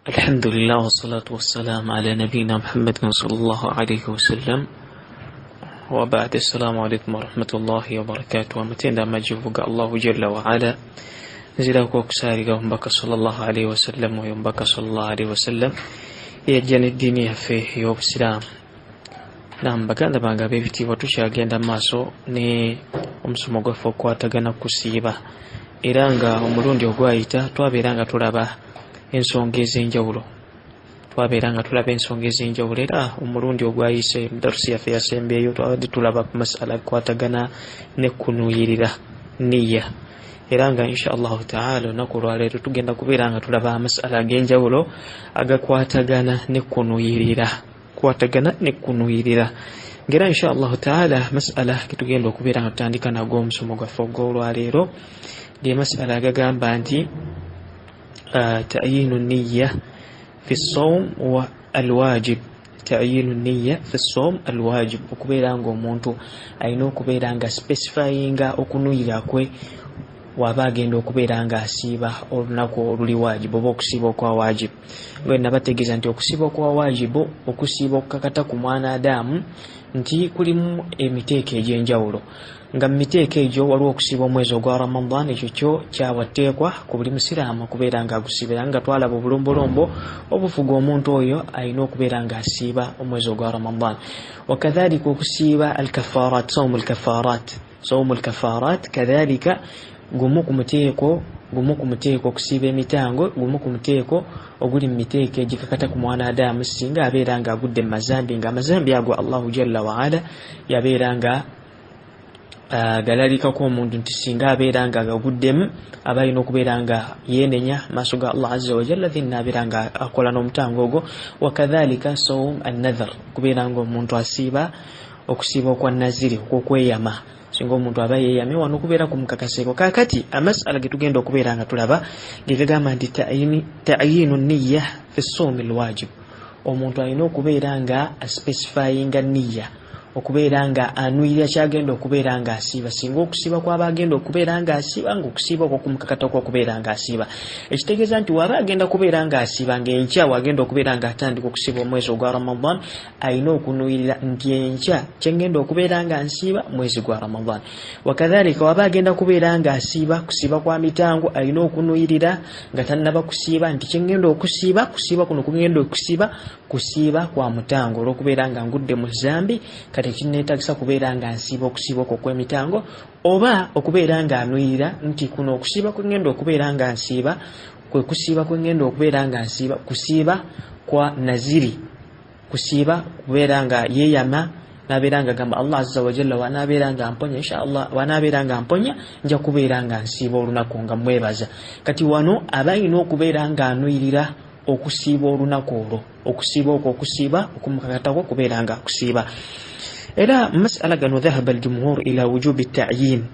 الحمد لله والصلاة والسلام على نبينا محمد صلى الله عليه وسلم وبعد. السلام عليكم ورحمة الله وبركاته. ومتين ما جفوك الله جل وعلا زيدك وكسارك ومبك صلى الله عليه وسلم ويمبك صلى الله عليه وسلم يجن الدنيا فيه يوم السلام. نعم بكان بانغا بيفتي وتشا agenda maaso ne omusomo gwaffe okwatagana kusiiba era nga omulundi ogwayita twabeeranga tulaba ensonga ez'enjawulo era omulundi ogwayise darusi yaffe yasembeeyo twabadde tulaba ku masala kwatagana ne kunuyirira niya era nga insha allahu taala olunaku olwaleero tugenda kubeera nga tulaba amasala ag'enjawulo agakwatagana ne kunuyirira ngera insha allahu taala masala getugenda okubeera nga tutandika nago omusomo gwaffe ogw'olwaleero ge masala agagamba nti تعيين النية في الصوم والواجب. تعيين النية في الصوم الواجب okubeera nga omuntu alina okubeera nga specifyinga okunuyira kwe waba agenda okubeera nga asiiba olunaku oluli wajibu oba okusiiba okwa wajibu. Nga nabategeeza nti okusiiba okwa wajibu okusiiba okukakata ku mwana Adamu nti kulimu emiteeko egy'enjawulo nga miteeko egyo waliwo okusiiba omwezi ogwa Ramadan. Ekyo kyo kyawateekwa ku buli musiraamu okubeera nga agusiiba nga twalaba obulombolombo obufuga omuntu oyo alina okubeera nga asiiba omwezi ogwa Ramadan. Wakadhalika okusiiba al-kafarat, sawmu al-kafarat kadhalika gumu ku muteeko okusiiba emitango, gumu ku muteeko oguli mu miteeko egikakata ku mwana Adamu singa abeera nga agudde mu mazambi, nga amazambi ago Allahu jalla waala yabeera nga galalika ko omuntu nti singa abeera nga agaguddemu aba alina okubeera nga yeenenya maaso ga Allah azza wa jalla thinna abeera nga akola n'omutango ogwo. Wakadhalika sawm an-nadhar, okubeera nga omuntu asiiba okusiiba okwa naziri okwokweyama singa omuntu aba yeeyamye wano okubeera ku mukakaseeko. Kaakati amasala getugenda okubeera nga tulaba gegagamba nti ta'yinu niyya fi sawmi al-wajib. Omuntu alina okubeera nga aspecifyinga niyya, okubeera nga anuyirira kyagenda okubeera nga asiiba. Singa okusiiba kwaba agenda okubeera nga asiiba, nga okusiiba okwo kumukakata kwa okubeera nga asiiba, ekitegeeza nti waba agenda kubeera nga asiiba ng'enkya wagenda okubeera nga atandika okusiiba omwezi ogwa Ramadan, alina okunuyirira nti enkya kyengenda okubeera nga nsiiba mwezi gwa Ramadan. Wakadhalika waba agenda kubeera nga asiiba kusiiba kwa mitango, alina okunuyirira nga tannaba kusiiba nti kyengenda okusiiba kuno kugenda kusiiba kwa mutango olw'okubeera nga ngudde mu zambi kati ekineetagisa kubeera nga nsiiba okusiiba okwo kw'emitango, oba okubeera nga anuyirira nti kuno okusiiba kwengenda okubeera nga nsiiba kwe kusiiba kwengenda okubeera nga nsiiba kusiiba kwa naziri, kusiiba kubeera nga yeeyama nabeera nga gamba Allah azza wa jalla wanaabeera nga mponya inshallah, wanaabeera nga mponya nja kubeera nga nsiiba olunaku nga mwebaza. Kati wano aba alina okubeera nga anuyirira okusiiba olunaku olwo, okusiiba okwo okusiiba okumukakatako kubeera nga akusiiba. Era masala gano dhahaba al-jumhur ila wujubi at-ta'yin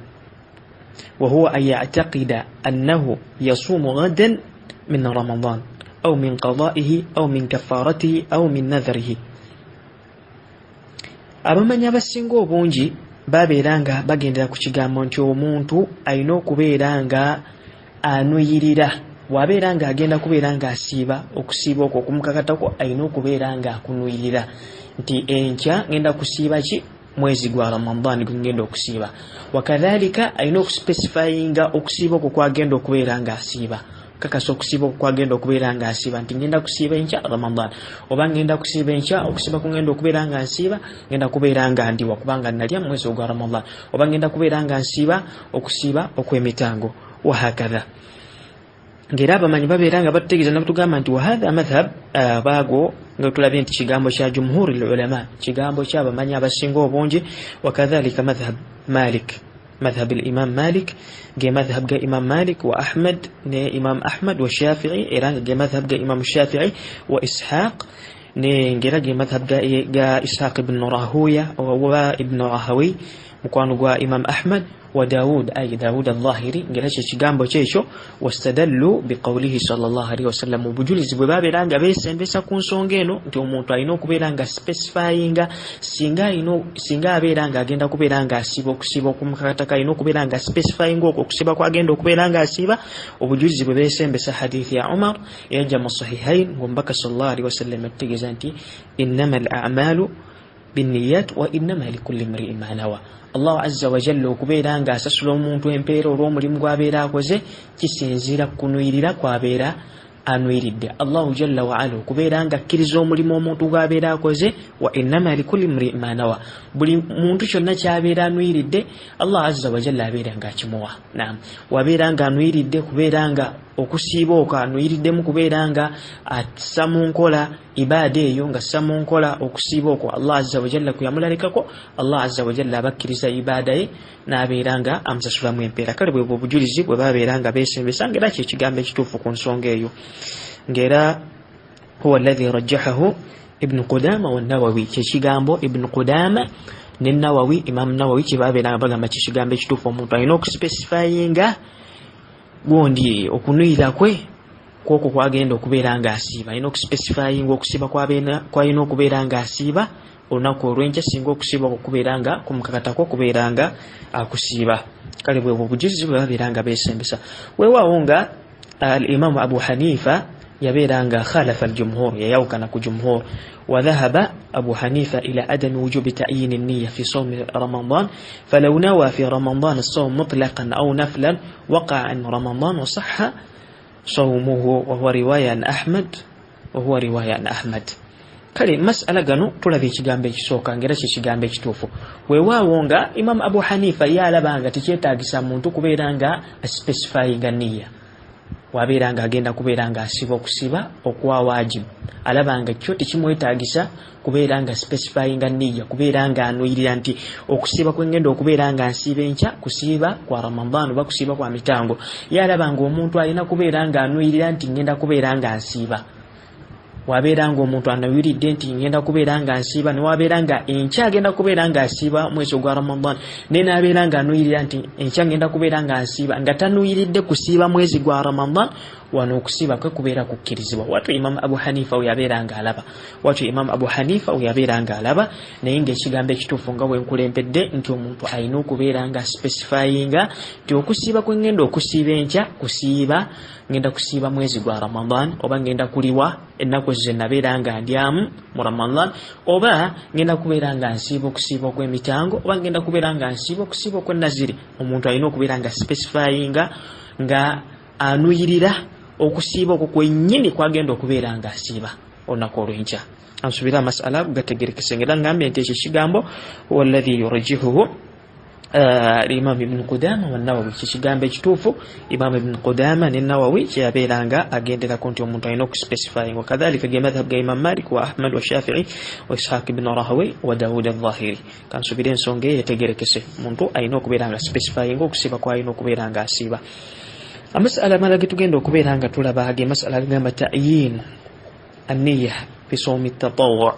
wa huwa an ya'taqida annahu yasumu ghadan min Ramadan aw min qada'ihi aw min kafaratihi aw min nadharihi. Abamanyi abasinga obungi babeera nga bagendera ku kigambo nti omuntu alina okubeera nga anuyirira, wabeera nga agenda kubeera nga asiiba okusiiba okwo okumukakatako alina okubeera nga akunuyirira nti enkya ngenda kusiiba ki mwezi gwa Ramadan gwengenda okusiiba. Wakadhalika alina okuspecifyinga okusiiba okwo kwagenda okubeera nga asiiba, kakasa okusiiba okwo kwagenda okubeera nga asiiba nti ngenda kusiiba enkya Ramadan, oba ngenda kusiiba enkya okusiiba kungenda okubeera nga nsiiba ngenda kubeera nga ndiwa kubanga nalya mwezi gwa Ramadan, oba ngenda kubeera nga nsiiba okusiiba okw'emitango wahakadha. Ngera abamanyi babeera nga batutegeeza nabatugamba nti wahadha madhhab baago nga tulabye nti kigambo kya jumhuri ulama, kigambo ky'abamanyi abasinga obungi. Wakadhalika madhhab Malik, madhhab al-Imam Malik ge madhhab ga Imam Malik wa Ahmad ne Imam Ahmad wa Shafi'i era ge madhhab ga Imam Shafi'i wa Ishaq ne ngera ge madhhab ga Ishaq ibn Rahuya wa ibn Rahawi مكوانو إمام أحمد وداود أي داود الظاهري قالش شجامبو تشيشو واستدلوا بقوله صلى الله عليه وسلم وبجولز ببابلانغا بيسا كونسونغينو nti omuntu alina okubeera nga specifyinga singa abeera nga agenda kubeera nga asiba okusiba okumukakataka alina okubeera nga specifyinga okwo okusiba kwagenda okubeera nga asiba obujulizi bwe beesembesa hadithi ya Umar yajja mu sahihain ng'omubaka sallallahu alaihi wasallam ategeeza nti innama al a'malu binniyat wa innama likulli imri'in ma nawa. Allah azza wa jalla okubeera nga asasula omuntu empeera olw'omulimu gw'abeera akoze kisinziira kunuyirira kw'abeera anwiridde. Allahu jalla wa ala okubeera nga akkiriza omulimu omuntu gw'abeera akoze wa innama likulli imri'in ma nawa. Buli muntu kyonna ky'abeera anwiridde Allah azza wa jalla abeera nga akimuwa. Naam, wabeera nga anwiridde kubeera nga okusiiba okwo anuyiriddemu kubeera nga assa mu nkola ibaada eyo nga assa mu nkola okusiiba okwo Allah azza wa jalla kuyamulalekako Allah azza wa jalla abakkiriza ibaada ye n'abeera nga amusasulamu empeera. Kale bwe obujulizi bwe babeera nga beesembesa ng'era kyekigambo ekituufu ku nsonga eyo ng'era huwa alladhi rajjahahu Ibn Qudama wa Nawawi. Kyekigambo Ibn Qudama ne Nawawi, Imam Nawawi kye babeera nga bagamba kyekigambo ekituufu omuntu alina okuspecifyinga gondi okunuyira kwe kwokwo kwagenda okubeera nga asiiba. Alina okuspecifyinga okusiba kwalina okubeera nga asiiba olunaku olw'enkya singa okusiiba okubeera nga kumukakatako okubeera nga akusiiba. Kale bwe obujulizi bwe babeera nga beesembesa. Weewaawo nga al-Imam Abu Hanifa yabeera nga khalafa al-jumhur, yayawukana ku jumhur. وذهب أبو حنيفة إلى عدم وجوب تعيين النية في صوم رمضان، فلو نوى في رمضان الصوم مطلقا أو نفلا وقع عن رمضان وصح صومه، وهو رواية عن أحمد. kale masala gano tulabye ekigambo ekisooka ngera kyekigambo ekituufu. Weewaawo nga Imam Abu Hanifa yalaba nga tekyetaagisa muntu kubeera nga aspecifyinga nniya. Wabeera nga agenda kubeera nga asiba okusiba okwa wajibu, alaba nga kyo tekimwetaagisa kubeera nga specifyinga nniya, kubeera nga anuyirira nti okusiba kwengenda okubeera nga nsiiba enkya kusiiba kwa Ramadan oba kusiiba kwa mitango. Yalaba nga omuntu alina kubeera nga anuyirira nti ngenda kubeera nga nsiiba. Wabeera nga omuntu anawiridde nti ngenda kubeera nga nsiiba, ne wabeera nga enkya agenda kubeera nga asiiba mwezi gwa Ramadan, ne nabeera nga anuyirira nti enkya ngenda kubeera nga nsiiba, nga tanuyiridde kusiiba mwezi gwa Ramadan, wano okusiiba kwe kubeera kukkirizibwa. Watu Imam Abu Hanifa yabeera nga alaba, naye ng'ekigambo ekituufu nga bwenkulembedde nti omuntu alina okubeera nga specifyinga nti okusiiba kwe ngenda okusiiba enkya ngenda kusiiba mwezi gwa Ramadan, oba ngenda kuliwa ennaku ze nabeera nga ndyamu mu Ramadan, oba ngenda kubeera nga nsiiba okusiiba okw'emitango, oba ngenda kubeera nga nsiiba okusiiba okw'ennaziri. Omuntu alina okubeera nga specifyinga nga anuyirira okusiiba okwo kwennyini kwagenda okubeera nga asiiba olunaku olw'enkya. Ansuubira amasala gategerekese ngera ngambye nti ekyo ekigambo huwa alladhi yurajjihuhu Imam Ibn Qudama wa Nawawi. Kigambo ekituufu Imam Ibn Qudama ne Nawawi kyabeera nga agenderako nti omuntu alina okuspecifyinga. Wakadhalika ge madhhab ga Imam Malik wa Ahmad wa Shafi'i wa Ishaq ibn Rahawayh wa Dawud al-Zahiri. Kansuubira ensonga eyo etegerekese, omuntu alina okubeera nga specifyinga okusiba kwalina okubeera nga asiiba. Amasala amala ge tugenda okubeera nga tulaba ge masala agamba ta'yin an-niyya fi sawmi at-tatawwu'.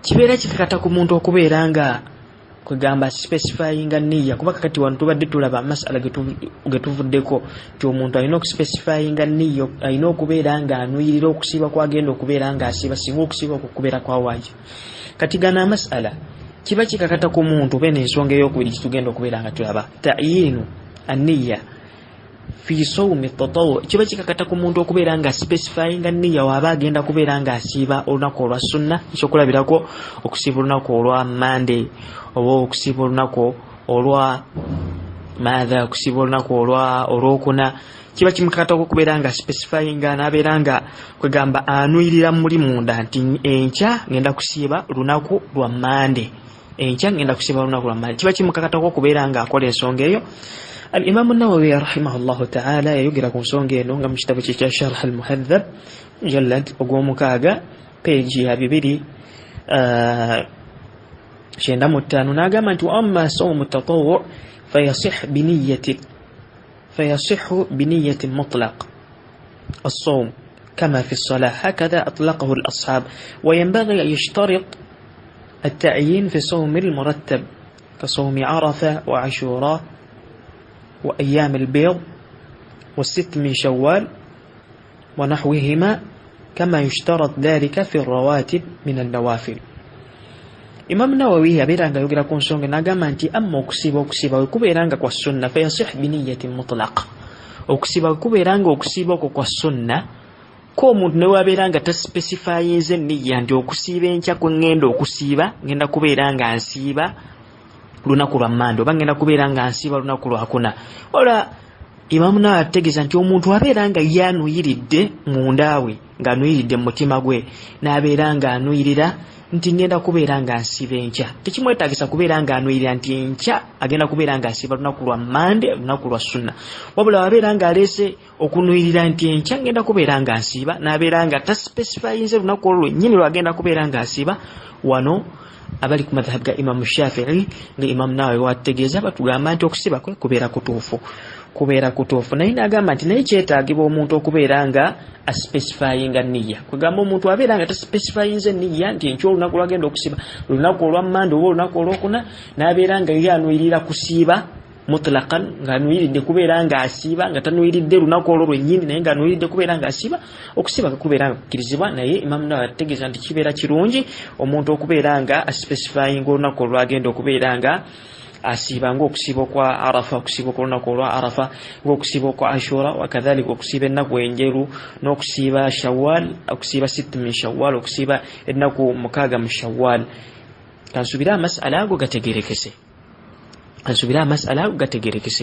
Kibeera kikakata ku muntu okubeera nga kugamba specifyinga nniya, kuba kakati wano tubadde tulaba amasala ge tuvuddeko nti omuntu alina okuspecifyinga nniya, alina okubeera nga anuyirira okusiiba kwagenda okubeera nga asiiba singa okusiiba okubeera kwa wajibu. Kati gano amasala kiba kikakata ku muntu bene ensonga ey'okubiri kitugenda okubeera nga tulaba ta'yinu an-niyya fi sawmi at-tatawwu'. Kiba kikakata ku muntu okubeera nga specifyinga nniya waaba agenda kubeera nga asiiba olunaku olwa sunna, ekyokulabirako okusiiba olunaku olwa Monday oba okusiiba olunaku olwa okusiiba olunaku olwokuna. Kiba kimukakata okubeera nga specifyinga n'abeera nga kwegamba anuyirira muli munda nti enkya ngenda kusiiba lunaku lwa Monday, enkya ngenda kusiiba lunaku lwa Monday. Kiba kimukakata okubeera nga akola ensonga eyo. Al-Imam an-Nawawi rahimahullahu ta'ala yayogera ku nsonga eno nga mu kitabo kye kya Sharh al-Muhadhab mujallad ogw'omukaaga peegi ya 295 n'agamba nti wa amma sawmu at-tatawwu' فيصح بنية مطلق الصوم كما في الصلاة، هكذا أطلقه الأصحاب، وينبغي أن يشترط التعيين في صوم المرتب كصوم عرفة وعاشوراء وأيام البيض والست من شوال ونحوهما كما يشترط ذلك في الرواتب من النوافل. Imam Nawawi abiranga yogera ku nsonga n'agamba nti amma okusiba kubeeranga kwa sunna fayasih biniyatin mutlaqa. Okusiba kubeeranga okusiba okwo kwa sunna ko omuntu newabeeranga taspecifyinze nniya nti okusiiba enkya kwe ŋŋenda okusiiba ŋŋenda kubeeranga nsiiba lunaku lwa Mande oba ŋŋenda kubeeranga nsiiba lunaku lwakuna. Ola Imam Nawawi ategeeza nti omuntu abeeranga yanuyiridde mundaawe ng'anuyiridde mu mutima gwe n'abeeranga anuyirira nti ngenda kubeera nga nsiiba enkya, tekimwetaagisa kubeera nga anuyirira nti enkya agenda kubeera nga nsiiba lunaku lwa Mande lunaku lwa sunna. Wabula wabeera nga aleese okunuyirira nti enkya ngenda kubeera nga nsiiba n'abeera nga taspecifyinze lunaku olwo lwennyini lwagenda kubeera nga nsiiba. Wano abali ku madhhabu ga Imam Shafi'i nga Imam Nawawi wategeeza batugamba nti okusiba kwe kubeera kutuufu naye n'agamba nti naye kyetaagibwa omuntu okubeera nga aspecifyinga nniya. Kwegamba omuntu abeera nga taspecifyinze nniya nti enkya olunaku lwagenda okusiba lunaku olwa Mande oba olunaku olwokuna n'abeera nga ye anuyirira kusiiba mutlaqan ng'anuyiridde kubeera nga asiiba nga tanuyiridde lunaku olwo lwennyini naye ng'anuyiridde kubeera nga asiiba, okusiba kubeera nga kukkirizibwa. Naye Imam Nawawi ategeeza nti kibeera kirungi omuntu okubeera nga aspecifyinga olunaku olwagenda okubeera nga asiiba ng'okusiiba kwa Arafa, okusiiba olunaku olwa Arafa, ng'okusiiba kwa Ashura, wakadhalika okusiiba ennaku enjeru, n'okusiiba Shawwal, okusiiba sit min Shawwal, okusiiba ennaku 6 mu Shawwal. Kansubira amasala ago gategerekese.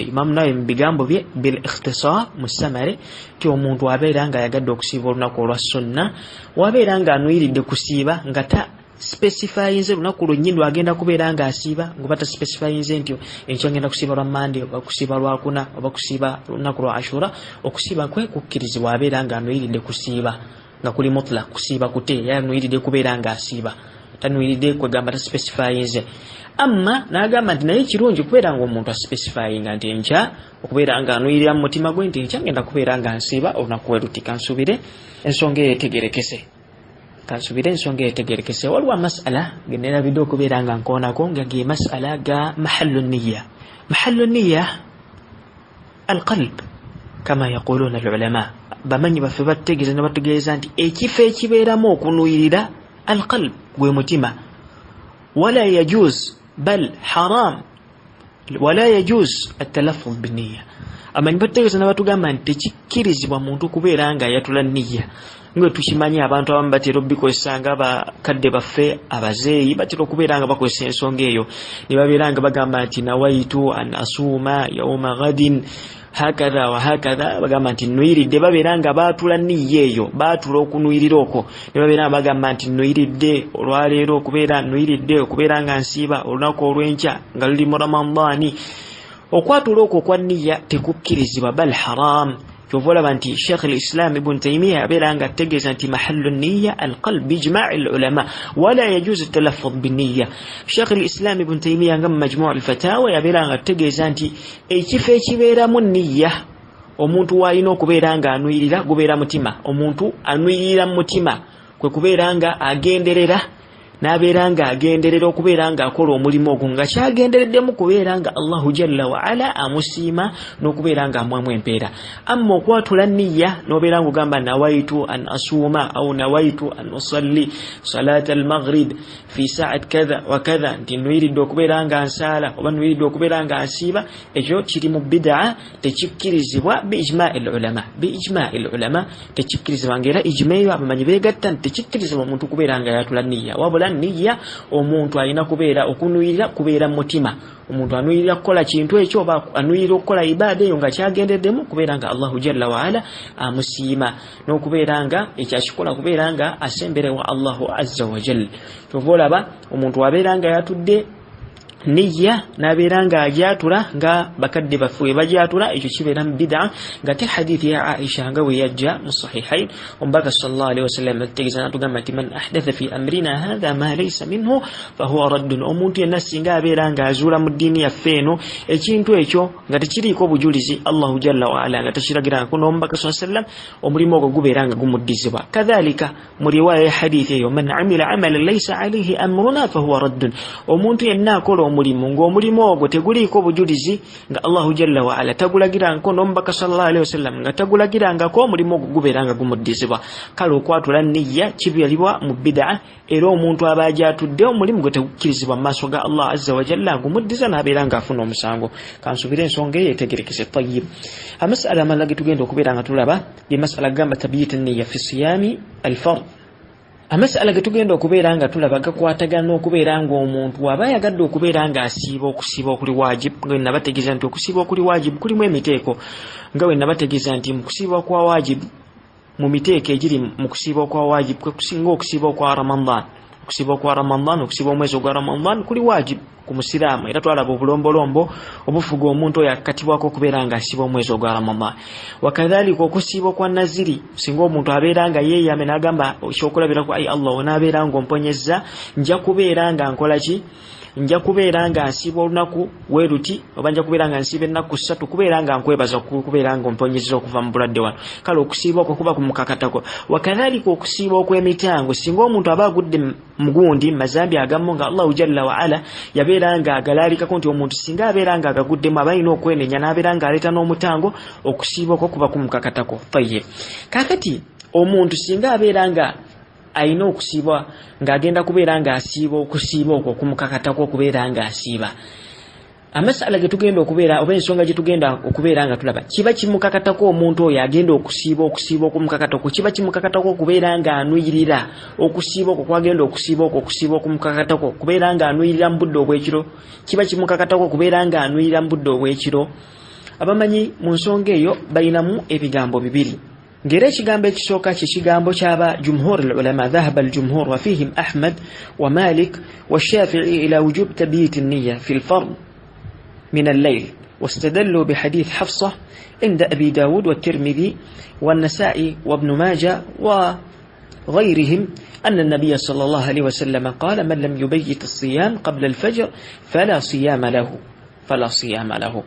Imam Nawawi mu bigambo bye bil ikhtisar musamare ti omuntu abeera nga ayagadde okusiiba olunaku olwa sunna wabeera nga anuyiridde kusiiba nga ta specifyinze lunaku lwennyini lwagenda kubeera nga asiiba ngoba ta specifyinze nti enkya ngenda kusiiba lwa Mande oba kusiiba lwakuna oba kusiiba lunaku lwa Ashura. Okusiiba kwe kukkirizibwa abeera nga anuyiridde kusiiba nga kuli mutlaq kusiiba kute yanuyiridde kubeera nga asiiba tanuyiridde kwegamba ta specifyinze. Amma n'agamba nti naye kirungi kubeera nga omuntu aspecifyinga nti enkya okubeera nga anuyirira mu mutima gwe nti enkya ngenda kubeera nga nsiiba olunaku weruti. Kansubire ensonga etegerekese. Waliwo amasala generabidde okubeera nga nkoonako nga ge masala ga mahallu nniya alqalb kama yaquluuna alulama. Bamanyi baffe bategeeza ne bategeeza nti ekifo ekibeeramu okunuyirira alqalb gwe mutima. ولا يجوز بل حرام ولا يجوز التلفظ بالنية. Amanyi bategeeza nabatugamba nti tekikkirizibwa muntu kubeera nga ayatula nniya nga tukimanyi abantu abamu batera obikozesa nga bakadde baffe abazeeyi batera okubeera nga bakozesa ensonga eyo ne babeera nga bagamba nti nawaitu an asuuma yauma ghadin hakadha wa hakadha, bagamba nti nuyiridde, babeera nga baatula nniya eyo baatula okunuyirira okwo ne babeera nga bagamba nti nuyiridde olwaleero okubeera nga nsiiba olunaku olw'enkya nga luli mu Ramadani. Okwatula okwo kwa nniya tekukkirizibwa bal haram. Kyova olaba nti Sheikh al-Islam Ibn Taymiyyah abeera nga ategeeza nti mahallu nniya alqalb bijma'i al-ulama wala yajuzu talaffuz binniya. Sheikh al-Islam Ibn Taymiyyah nga mu Majmu' al-Fatawa yabeera nga ategeeza nti ekifo ekibeeramu nniya omuntu waalina okubeera nga anuyirira gubeera mutima. Omuntu anuyirira mu mutima kwe kubeera nga agenderera n'abeera nga agenderera okubeera nga akola omulimu ogwo nga kyagendereddemu kubeera nga Allahu jalla wa ala amusiima n'okubeera nga amwamu empeera. Amma okwatula nniya n'obeera nga ogamba nawaitu an asuuma au nawaitu an usalli salat al-maghrib fi sa'at kadha wa kadha, nti nuyiridde okubeera nga nsaala oba nuyiridde okubeera nga nsiiba, ekyo kiri mu bid'a, tekikkirizibwa biijma'il ulama, tekikkirizibwa. Ng'era ijma eyo abamanyi beegatta nti tekikkirizibwa omuntu kubeera nga ayatula nniya, wabula nniya omuntu alina kubeera okunuyirira kubeera mu mutima. Omuntu anuyirira kukola kintu ekyo oba anuyirira okukola ibaada eyo nga kyagendeddemu kubeera nga Allahu jalla wa ala amusiima n'okubeera nga ekyakikola kubeera nga asemberewa Allahu azza wa jalla. Kyova olaba omuntu abeera nga yatudde nniya n'abeera nga agyatula nga bakadde baffe bagyatula, ekyo kibeera mu bid'a. Nga te hadithi ya Aisha nga we yajja mu sahihain, omubaka sallallahu alaihi wasallam ategeeza n'atugamba nti man ahdatha fi amrina hadha ma laysa minhu fahuwa raddun. Omuntu yenna singa abeera nga azuula mu ddiini yaffe eno ekintu ekyo nga tekiriiko bujulizi Allahu jalla wa ala nga tekiragirangako n'omubaka sallallahu alaihi wasallam, omulimu ogwo gubeera nga gumuddizibwa. Kadhalika mu riwaya ya hadithi eyo man amila amalan laysa alaihi amruna fahuwa raddun. Omuntu yenna akola omulimu ng'omulimu ogwo teguliiko bujulizi nga Allahu jalla wa ala tagulagirangako n'omubaka sallallahu alaihi wasallam nga tagulagirangako omulimu ogwo gubeeranga gumuddizibwa. Kale okwatula niyya kibyalibwa mu bid'a era omuntu aba ajatudde omulimu gwe tegukkirizibwa mu maaso ga Allah azza wa jalla gumuddiza n'abeera ng'afuna omusango. Kansubire ensonga eyo etegerekese. Tayyib, amasala amalala ge tugenda okubeera nga tulaba ye masala gamba tabyit an-niyya fi siyami al-fard. Amasala ge tugenda okubeera nga tulaba gakwatagana okubeera ng'omuntu aba yagadde okubeera ng'asiiba okusiiba okuli wajibu, nga wenna bategeeza nti okusiiba okuli wajibu kulimu emiteeko, nga wenna bategeeza nti mu kusiiba kwa wajibu mu miteeko egiri mu kusiiba kwa wajibu kwe kusinga okusiiba kwa Ramadan. Okusiiba kwa Ramadan, okusiiba omwezi ogwa Ramadan kuli wajibu ku musiraamu, era twalaba obulombolombo obufuga omuntu oyo akakatibwako okubeera nga asiiba omwezi ogwa Ramadan. Wakadhalika okusiiba kwa naziri, singa omuntu abeera nga yeeyame n'agamba ekyokulabirako ayi Allah onaabeera ng'omponyezza nja kubeera nga nkola ki, nja kubeera nga nsiiba olunaku weeruti oba nja kubeera nga nsiiba ennaku 3 kubeera nga nkwebaza kubeera nga omponyezza okuva mu bulwadde wano. Kale okusiiba okwo kuba kumukakatako. Wakadhalika okusiiba okw'emitango, singa omuntu aba agudde mugundi mazambi agamu nga Allahu jalla wa ala yabeera nga agalaalikako nti omuntu singa abeera nga agaguddemu aba alina okwenenya n'abeera nga aleeta n'omutango, okusiiba okwo kuba kumukakatako. Tayyib, kakati omuntu singa abeera nga ayina okusiiba ng'agenda kubeera nga asiiba okusiiba okwo kumukakatako okubeera nga asiiba, amasala ge tugenda okubeera oba ensonga gye tugenda okubeera nga tulaba kiba kimukakatako omuntu oyo agenda okusiiba okumukakatako, kiba kimukakatako okubeera nga anuyirira okusiiba okwo kwagenda okusiiba okumukakatako okubeera nga anuyirira mu budde obw'ekiro, kiba kimukakatako okubeera nga anuyirira mu budde obw'ekiro. Abamanyi mu nsonga eyo balinamu ebigambo bibiri. Ngera ekigambo ekisooka kye kigambo ky'aba jumhur al-ulama, dhahaba al-jumhur wa fihim Ahmad wa Malik wa Shafi'i ila wujub tabyit an-niyya fi al-fard min al-layl, واستدلوا بحديث حفصة عند أبي داود والترمذي والنسائي وابن ماجه وغيرهم أن النبي صلى الله عليه وسلم قال من لم يبيت الصيام قبل الفجر فلا صيام له.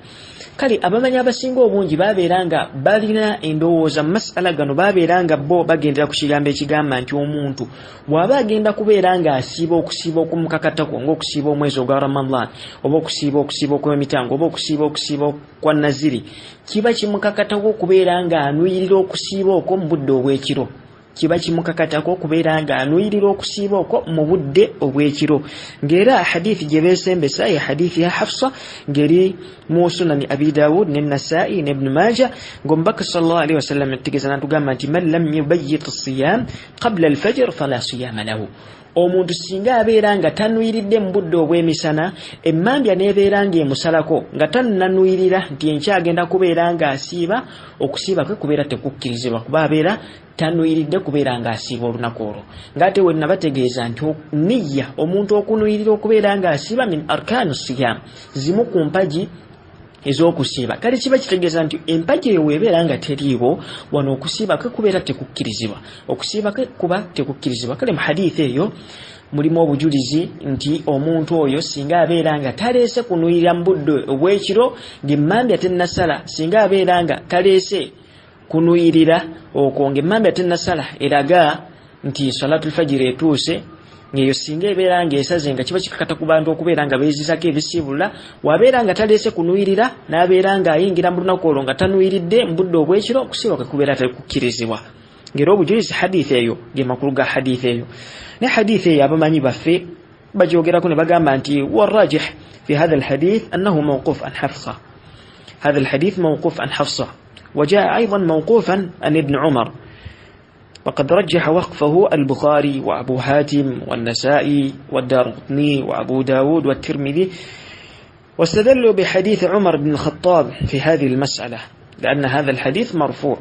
Kali abamanyi abasinga obungi babeera nga balina endowooza mu masala gano, babeera nga bo bagendera ku kigambo ekigamba nti omuntu bw'aba agenda kubeera nga asiiba okusiiba okumukakatako ng'okusiiba omwezi ogwa Ramadan oba okusiiba okw'emitango oba okusiiba kwa naziri, kiba kimukakatako okubeera nga anuyirira okusiiba okwo mu budde obw'ekiro. Kiba kimukakatako okubeera nga anuyirira okusiiba okwo mu budde obw'ekiro. Ng'era hadithi gye beesembesa ye hadithi ya Hafsa ngeri mu sunani Abi Dawud ne Nasai ne Ibn Majah, ng'omubaka sallallahu alaihi wasallam ategeeza n'atugamba nti man lam yubayyit as-siyam qabla al-fajr fala siyama lahu. Omuntu singa abeera nga tanuyiridde mu budde obw'emisana, emmambya n'ebeera ng'emusalako nga tannanuyirira nti enkya agenda kubeera nga asiiba, okusiiba kwe kubeera tekukkirizibwa kuba abeera tanuyiridde kubeera nga asiiba olunaku olwo. Ng'ate wenna bategeeza nti niyya omuntu okunuyirira okubeera nga asiiba min arkaanu siyam, zimu ku mpagi ez'okusiiba. Kale kiba kitegeeza nti empagi eyo weebeera nga teriiwo, wano okusiiba kwe kubeera tekukkirizibwa, okusiiba kwe kuba tekukkirizibwa. Kale mu hadithi eyo mulimu obujulizi nti omuntu oyo singa abeera nga taleese kunuyirira mu budde obw'ekiro ng'emmambya tennasala, singa abeera nga taleese kunuyirira okwo ng'emmambya tennasala eraga nti salatul fajiri etuuse, ng'eyo singa ebeera ng'esaze nga kiba kikakata ku bantu okubeera nga beezizako ebisiibula, wabeera nga taleese kunuyirira n'abeera ng'ayingira mu lunaku olwo nga tanuyiridde mu budde obw'ekiro, okusiiba kwe kubeera tekukkirizibwa. Ng'era obujulizi hadithi eyo ge makulu ga hadithi eyo. Ne hadithi eyo abamanyi baffe bagyogerako ne bagamba nti warrajih fi hadha alhadith annahu mawquf an Hafsa. هذا الحديث موقوف عن حفصة وجاء أيضا موقوفا عن ابن عمر، وقد رجح وقفه البخاري وأبو حاتم والنسائي والدارقطني وأبو داود والترمذي، واستدلوا بحديث عمر بن الخطاب في هذه المسألة لأن هذا الحديث مرفوع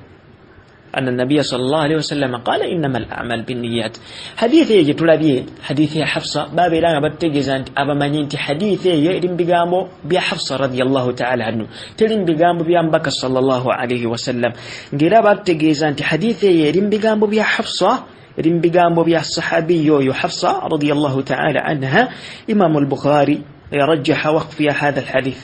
أن النبي صلى الله عليه وسلم قال إنما الأعمال بالنيات. حديث يجتلبي حديث حفصة بابي لا بتجزان أبا منينت حديث يرم بجامو بحفصة رضي الله تعالى عنه ترم بجامو بينبك صلى الله عليه وسلم جرا بتجزان حديث يرم بجامو بحفصة رم بجامو بالصحابي يو حفصة رضي الله تعالى عنها. إمام البخاري يرجح وقف هذا الحديث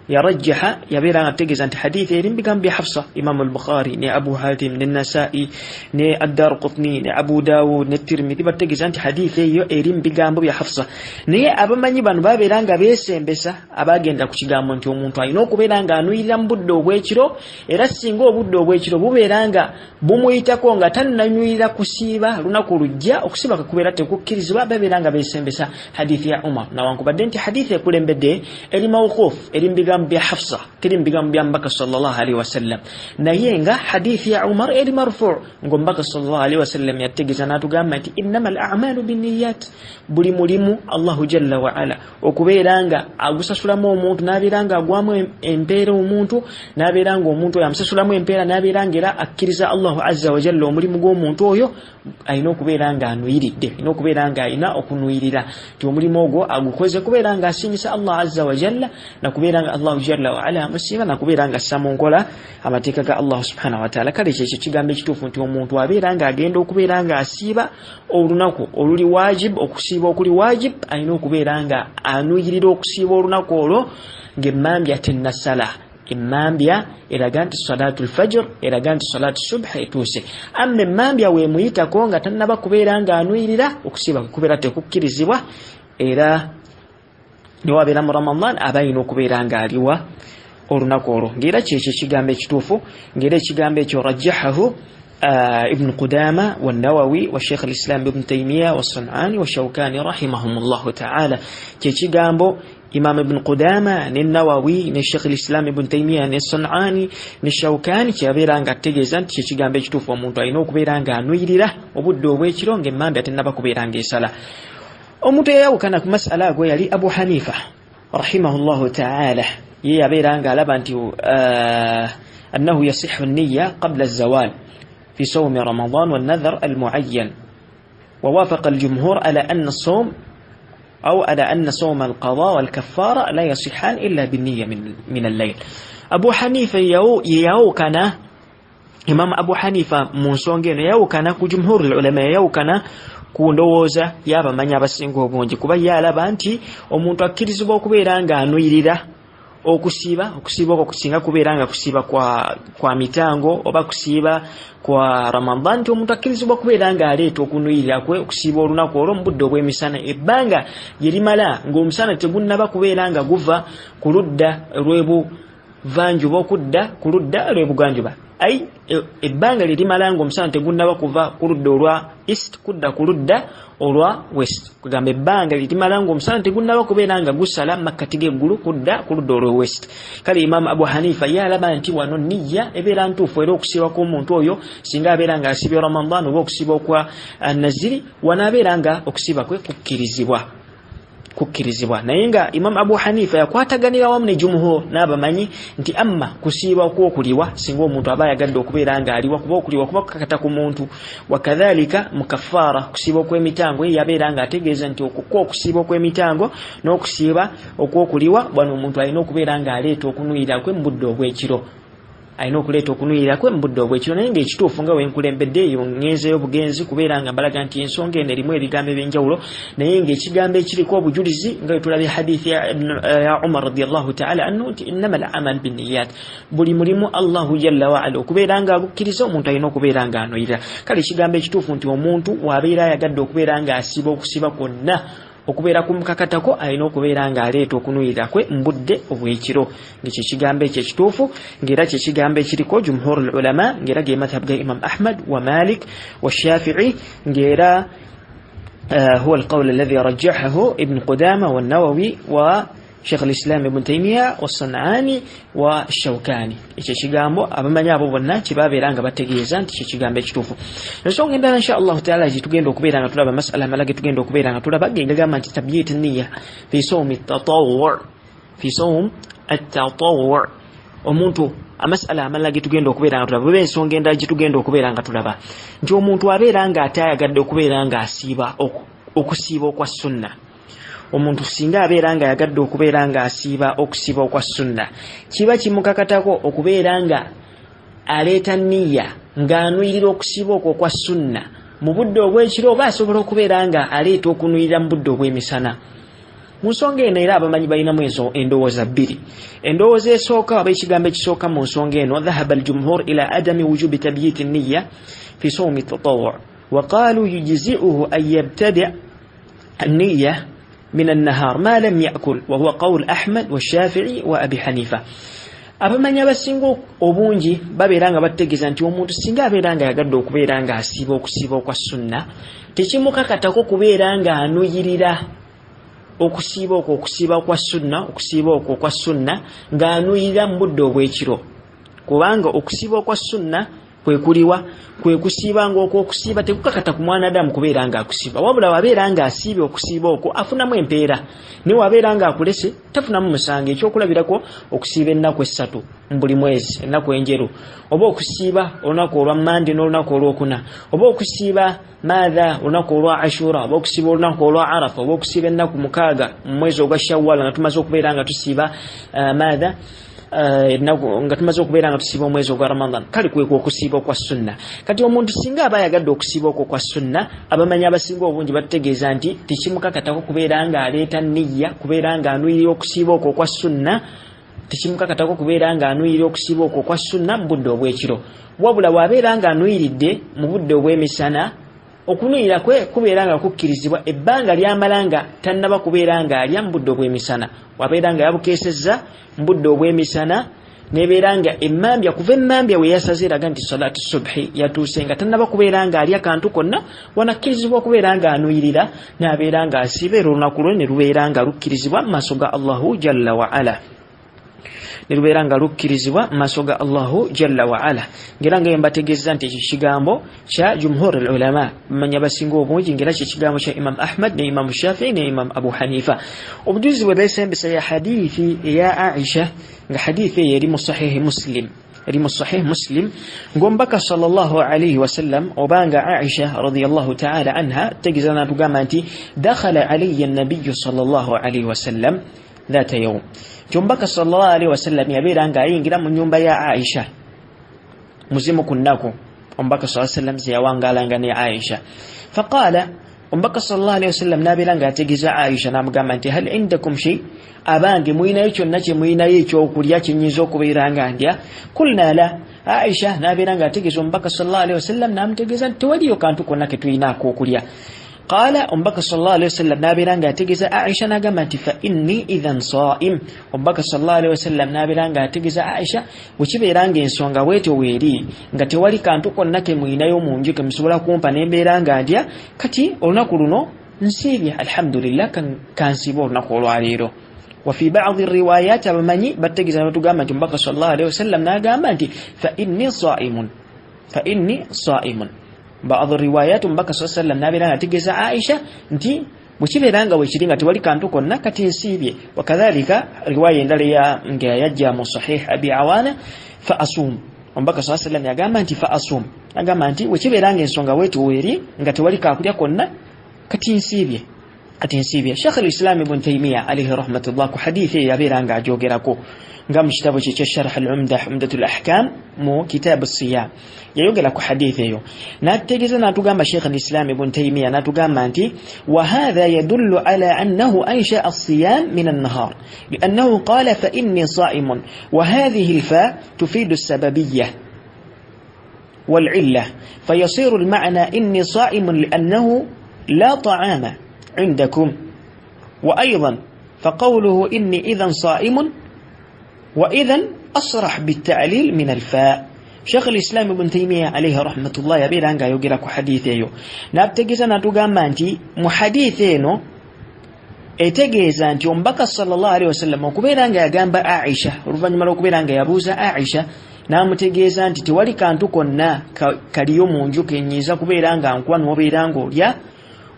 yarajjaha yabeeranga ategeeza nti hadithi eri mu bigambo bya Hafsa. Imam al-Bukhari ne Abu Hatim ne Nasa'i ne ad-Darqutni ne Abu Dawud ne Tirmidhi bategeeza nti hadithi eyo eri mu bigambo bya Hafsa. Naye abamanyi bano babeeranga beesembesa abagenda ku kigambo nti omuntu alina okubeeranga anuyirira mu budde obw'ekiro, era singa obudde obw'ekiro bubeeranga bumuyitako nga tannanyuyira kusiiba lunaku lujja, okusiiba kubeera tekukkirizibwa, babeeranga beesembesa hadithi ya Umar. Nawankubadde nti hadithi ekulembedde eri mawquf, eri mu bigambo bya Hafsa, teri mu bigambo bya Mbaka sallallahu alaihi wasallam. Naye nga hadithi ya Umar eri marfu', ngo Mbaka sallallahu alaihi wasallam yategeeza n'atugamba nti innamal a'malu binniyat, buli mulimu Allahu jalla wa ala okubeeranga agusasulamu omuntu, n'abeeranga agwamu empeera omuntu, n'abeeranga omuntu oyo amusasulamu empeera, n'abeeranga era akkiriza Allahu azza wa jalla omulimu gw'omuntu oyo, alina okubeeranga anuyiridde, alina okubeeranga alina okunuyirira nti omulimu ogwo agukoze kubeeranga asiimisa Allah azza wa jalla, na kubeeranga Allahu jalla wa ala amusiima, na kubeeranga assa mu nkola amateeka ga Allah subhanahu wa ta'ala. Kale kyekyo kigambo ekituufu nti omuntu abeeranga agenda okubeeranga asiiba olunaku oluli wajib, okusiiba okuli wajib, alina okubeeranga anuyirira okusiiba olunaku olwo ng'emmambya tennasala. Emmambya eraga nti salatu al-fajr, eraga nti salatu subh etuuse. Amma emmambya weemuyitako nga tannaba kubeeranga anuyirira, okusiiba kubeera tekukkirizibwa, era ne wabeera mu Ramadan aba alina okubeeranga aliwa olunaku olwo. Ng'era kyekyo ekigambo ekituufu, ng'era ekigambo ekyo rajjahahu ابن قدامة والنووي والشيخ الإسلام ابن تيمية والصنعاني والشوكاني رحمهم الله تعالى. كيشي جامبو إمام ابن قدامة النووي الشيخ الإسلام ابن تيمية الصنعاني الشوكاني كيابيرانغا تيجيزان كيشي جامبو يشتوفو مونتو أينو كبيرانغا نويريرا وبدو ويشيرون جمان بيتنبا كبيرانغا سالا. ومونتو ياو كانت مسألة قوية أبو حنيفة رحمه الله تعالى يابيرانغا لبانتيو أنه يصح النية قبل الزوال في صوم رمضان والنذر المعين، ووافق الجمهور على أن الصوم أو على أن صوم القضاء والكفارة لا يصحان إلا بالنية من الليل. أبو حنيفة يو كان إمام أبو حنيفة منصونجين يو كان كجمهور العلماء يو كان kundowooza yaba manya abasinga obungi kuba yalaba nti omuntu akkirizibwa okubeera nga anuyirira okusiiba okwo kusinga kubeera nga kusiiba kwa mitango oba kusiiba kwa Ramadan, nti omuntu akkirizibwa kubeera nga aleeta okunuyirira kwe okusiiba olunaku olwo mu budde obw'emisana, ebbanga lye limala ng'omusana tegunnaba kubeera nga guva ku ludda lw'ebuvanjuba okudda ku ludda lw'ebuganjuba. Ai ebbanga lye limala ng'omusana tegunnaba kuva ku ludda olwa east kudda ku ludda olwa west, kugamba ebbanga lye limala ng'omusana tegunnaba kubeera nga gusala makkati g'eggulu kudda ku ludda olwa west. Kale Imam Abu Hanifa yalaba nti wano niyya ebeera ntuufu era okusiiba kw'omuntu oyo singa abeera nga asiibye Ramadan oba okusiiba okwa naziri wanaabeera nga okusiiba kwe kukkirizibwa. Naye nga Imam Abu Hanifa yakwataganira wamu ne jumhur n'abamanyi nti amma kusiiba okwokuliwa singa omuntu aba ayagadde okubeera nga aliwa kuba okuliwa kuba kukakata ku muntu, wakadhalika mu kafaara kusiiba okw'emitango ye yabeera nga ategeeza nti okusiiba okw'emitango n'okusiiba okwokuliwa bwano omuntu alina okubeera nga aleeta okunuyira kwe mu budde obw'ekiro, alina okuleeta okunuyirira kwe mu budde obw'ekiro. Naye ng'ekituufu nga wenkulembedde eyo ngenzeyo bugenzi kubeera nga mbalaga nti ensonga eno erimu ebigambo eby'enjawulo, naye ng'ekigambo ekiriko obujulizi nga bwe hadithi ya Umar radiyallahu ta'ala anhu nti innamal a'malu binniyat, buli mulimu Allahu jalla wa ala okubeera nga agukkiriza omuntu alina okubeera nga anuyirira. Kale ekigambo ekituufu nti omuntu wabeera ayagadde okubeera nga asiiba okusiiba kwonna okubeera kumukakatako alina okubeera nga aleeta okunuyirira kwe mu budde obw'ekiro, ng'ekyo ekigambo ekyo ekituufu, ng'era kye kigambo ekiriko jumhur ulama, ng'era ge madhhab ga Imam Ahmad wa Malik wa Shafi'i, ng'era huwa alqawl alladhi rajjahahu Ibn Qudama wa Nawawi wa Sheikh al-Islam Ibn Taymiyyah wa San'ani wa Shawkani. Ekyo kigambo abamanyi abo bonna kibabeera nga bategeeza nti kye kigambo ekituufu. Ensonga endala insha Allah ta'ala tugenda okubeera nga tulaba masala amalage tugenda okubeera nga tulaba gagamba nti tabyit an-niyya fi sawm at-tatawwu', omuntu amasala amalage tugenda okubeera nga tulaba bwe ensonga endala tugenda okubeera nga tulaba nti omuntu abeera nga atayagadde okubeera nga asiiba okusiiba okwa sunna. Omuntu singa abeera nga yagadde okubeera nga asiiba okusiiba okwa sunna, kiba kimukakatako okubeera nga aleeta niyya ng'anuyirira okusiiba okwo okwa sunna mu budde obw'ekiro, oba asobola okubeera nga aleeta okunuyirira mu budde obw'emisana. mu nsonga eno era abamanyi balinamu endowooza bbiri. Endowooza esooka oba ekigambo ekisooka mu nsonga eno, dhahaba aljumhur ila adami wujubi tabyiti nniya fi sawmi tatawwu wa qalu yujzi'uhu an yabtadi' النية من النهار ما لم يأكل وهو قول أحمد والشافعي وأبي حنيفة. abamanya abasinga obungi babeeranga bategeeza nti omuntu singa abeeranga yagadde okubeera nga asiiba okusiiba kwa sunna tekimukakatako kubeera nga anuyirira okusiiba okwo okusiiba kwa sunna ng'anuyirira mu budde obw'ekiro, kubanga okusiiba kwa sunna kwe kuliwa kwe kusiiba ng'okusiiba tekukakata ku mwanadamu kubeera nga akusiiba, wabula wabeera nga asiibye okusiiba okwo afunamu empeera, ne wabeera nga akulese tafunamu musango. Ekyokulabirako okusiiba ennaku 3 mu buli mwezi, ennaku enjeru, oba okusiiba olunaku olwa Mande n'olunaku olwokuna, oba okusiiba maadha olunaku olwa Ashura, oba okusiiba olunaku olwa Arafa, oba okusiiba ennaku 6 mu mwezi ogwa Shawwal nga tumaze okubeera nga tusiiba maadha nga tumaze okubeera nga tusiiba omwezi ogwa Ramadan. Kale kwe okusiiba kwa sunna. Kati omuntu singa aba yagadde okusiiba okwo kwa sunna, abamanyi abasinga obungi bategeeza nti tekimukakatako kubeera nga aleeta nniya, kubeera nga anuyirira okusiiba okwo kwa sunna, tekimukakatako kubeera nga anuyirira okusiiba okwo kwa sunna mu budde obw'ekiro, wabula wabeera nga anuyiridde mu budde obw'emisana, okunuyira kwe kubeera nga kukkirizibwa ebbanga lyamala nga tannaba kubeera nga alya mu budde obw'emisana, wabeera nga yabukeesezza mu budde obw'emisana, nebeera nga emmambya kuva emmambya we yasaze eraga nti salaatu subhi yatuuse nga tannaba kubeera nga alya kantu konna, wanakkirizibwa kubeera nga anuyirira n'abeera nga asiiba, era olunaku lwe ne lubeera nga lukkirizibwa mu maaso ga Allahu jalla wa ala. Nirubeera nga lukkirizibwa mu maaso ga Allahu jalla wa ala. Ngera nga mbategeeza nti ekyo kigambo kya jumhur al-ulama, bamanya basinga obungi, ngera kyo kigambo kya Imam Ahmad ne Imam Shafi'i ne Imam Abu Hanifa. Obujuzi bwe beesembesa ya hadithi ya Aisha, nga hadithi eri mu Sahih Muslim, eri mu Sahih Muslim ng'omubaka sallallahu alayhi wasallam obanga Aisha radiyallahu ta'ala anha tegeeza n'atugamba nti dakhala alayya an-nabiyyu sallallahu alayhi wasallam dhata yawm. Omubaka sallallahu alayhi wasallam yabeera nga ayingira mu nyumba ya Aisha muzimu ku nnaku, omubaka sallallahu alayhi wasallam ze yawangalanga ne Aisha. Faqala, omubaka sallallahu alayhi wasallam n'abeera nga ategeeza Aisha n'amugamba nti hal indakum shay, abange muyinayo kyonna kye muyinayo ekyokulya kyenyinza okubeera nga ndya? Kulna la. Aisha n'abeera nga ategeeza omubaka sallallahu alayhi wasallam n'amutegeeza nti tewaliyo kantu konna ke tulinaako okulya. Qala, omubaka sallallahu alayhi wasallam n'abeera nga ategeeza Aisha n'agamba nti fa inni idhan saa'im. Omubaka sallallahu alayhi wasallam n'abeera nga ategeeza Aisha bwe kibeera nga ensonga bwetyo weeri nga tewali kantu konna ke muyinayo mu nju ke musobola kumpa n'embeera nga ndya, kati olunaku luno nsiibye, alhamdulillah kansiiba olunaku olwaleero. Wa fi ba'dhi riwayat abamanyi bategeeza n'otugamba nti omubaka sallallahu alayhi wasallam n'agamba nti fa inni sa'imun. Baadhi riwayat omubaka sallallahu alayhi wasallam n'abeera nga ategeeza Aisha nti bwe kibeera nga weekiri nga tewali kantu konna kati nsiibye. Wakadhalika riwaya endala nga yajja mu Sahih Abi Awana fa asum, omubaka sallallahu alayhi wasallam yagamba nti fa asum, agamba nti bwe kibeera nga ensonga wetu weeri nga tewali kakulya konna kati nsiibye. Sheikh al-Islam Ibn Taymiyyah alayhi rahmatullah ku hadithi yabeera nga ajogerako nga mu kitabo kye kya Sharh al-Umdah, Umdatul Ahkam mu kitab as-Siyam, yayogera ku hadithi eyo n'ategeeza n'atugamba Sheikh al-Islam Ibn Taymiyyah n'atugamba nti wa hadha yadullu ala annahu ansha'a as-siyam min an-nahar li'annahu qala fa inni sa'imun, wa hadhihi al-fa tufidu as-sababiyyah wal-'illah fayasiru al-ma'na inni sa'imun li'annahu la ta'ama عندكم. وأيضا فقوله إني إذن صائم وإذن أصرح بالتعليل من الفاء. شيخ الإسلام ابن تيمية عليه رحمة الله يبير عنك يقرأ حديثه نابتجيزا نتوغاما أنتي محديثينو etegeeza nti omubaka sallallahu alayhi wasallam okubeera nga yagamba Aisha oluvannyuma lw'okubeera nga yabuuza Aisha n'amutegeeza nti tewali kantu konna kaliyo mu nju kenyinza kubeera nga nkuwa n'obeera nga olya.